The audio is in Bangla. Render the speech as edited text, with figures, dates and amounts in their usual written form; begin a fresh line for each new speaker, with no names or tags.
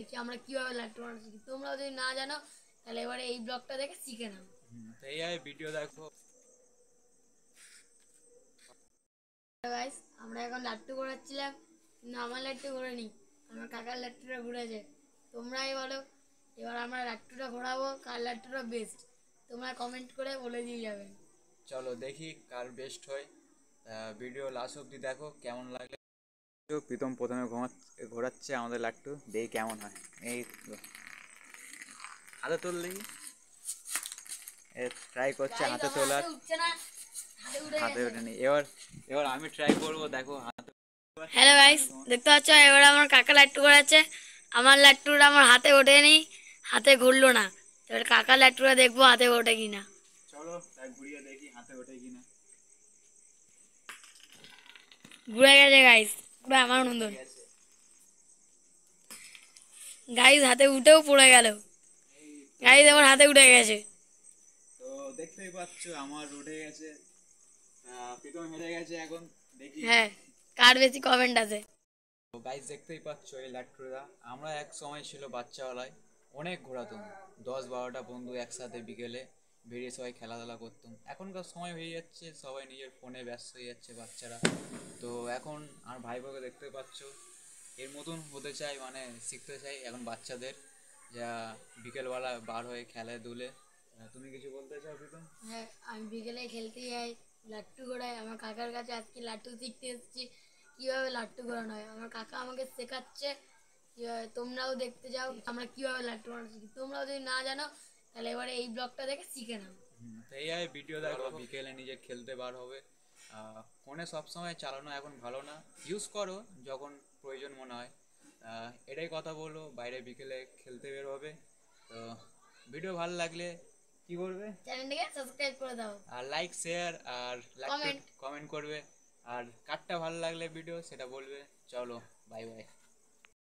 দেখি আমরা কিভাবে লাট্টু বানানো শিখি। তোমরাও যদি না জানো তাহলে এবারে এই ব্লগটা দেখে শিখে নাও।
এই ভিডিও দেখো
গাইস, আমরা এখন লাট্টু ঘোরাচ্ছিলাম, কিন্তু আমার লাট্টু ঘোরেনি, আমার কাকার লাট্টুটা ঘুরেছে। তোমরাই বলো এবার আমরা লাট্টুটা ঘোরাবো, কার লাট্টুটা বেস্ট তোমরা কমেন্ট করে বলে দিয়ে যাবেন।
চলো দেখি কার বেস্ট হয়। ভিডিও লাস্ট অবধি দেখো কেমন লাগে। প্রীতম প্রথমে ঘোরাচ্ছে আমাদের লাট্টু, দেখি কেমন হয়। এই তো, হাতে তুললেই ট্রাই করছে
গাইস
হাতে
আমার
তোলার।
হাতে উঠছে না, হাতে উঠে
হাতে
গেছে।
ওঠেনি। এবার এবার আমি ট্রাই করবো, দেখো হাতে।
হ্যালো গাইস, দেখতে পাচ্ছ এবার আমার কাকা লাট্টু ঘোরাচ্ছে। আমার লাট্টুটা আমার হাতে ওঠেনি, হাতে ঘুরলো না। এবার কাকা লাট্টুটা দেখবো হাতে ওঠে কিনা।
চলো তাই ঘুরিয়ে দেখি হাতে ওঠে কিনা।
ঘুরে গেছে গাইস, পুরো আমার মতন।
গেছে।
গাইস হাতে উঠেও পড়ে গেল।
এই তো,
গাইস আমার হাতে উঠে গেছে।
তো দেখতেই পাচ্ছ আমার উঠে গেছে। প্রীতম হেরে গেছে এখন। দেখি।
হ্যাঁ, কার বেশি কমেন্ট আছে।
তো গাইস দেখতেই পাচ্ছ এই লাট্টুরা, আমরা এক সময় ছিল বাচ্চাবেলায় অনেক ঘোরাতাম। 10-12টা বন্ধু একসাথে বিকেলে বেরিয়ে সবাই খেলাধুলা করতাম। এখনকার সময় হয়ে যাচ্ছে সবাই নিজের ফোনে ব্যস্ত হয়ে যাচ্ছে বাচ্চারা। তো এখন আর ভাই বোকে দেখতে পাচ্ছ এর মতন হতে চাই, মানে শিখতে চাই এখন বাচ্চাদের, যা বিকেলবেলা বার হয়ে খেলে দুলে। তুমি কিছু বলতে চাও প্রীতম?
হ্যাঁ, আমি বিকেলে খেলতে যাই, লাট্টু ঘোরাই। আমার কাকার কাছে আজকে লাট্টু শিখতে এসেছি, কীভাবে লাট্টু ঘোরানো হয় আমার কাকা আমাকে শেখাচ্ছে। কীভাবে তোমরাও দেখতে যাও আমরা কীভাবে লাট্টু বানানো শিখি। তোমরাও যদি না জানো তাহলে এবারে এই ব্লগটা দেখে শিখে নাও।
এই ভিডিও দেখো, বিকেলে নিজে খেলতে বার হবে। ফোনে সবসময় চালানো এখন ভালো না, ইউজ করো যখন প্রয়োজন মনে হয়। এটাই কথা বলো, বাইরে বিকেলে খেলতে বের হবে। তো ভিডিও ভালো লাগলে কি করবে?
চ্যানেলটিকে সাবস্ক্রাইব করে দাও,
আর লাইক শেয়ার আর
কমেন্ট।
কমেন্ট করবে। আর কারটা ভালো লাগলে ভিডিও সেটা বলবে। চলো, বাই বাই।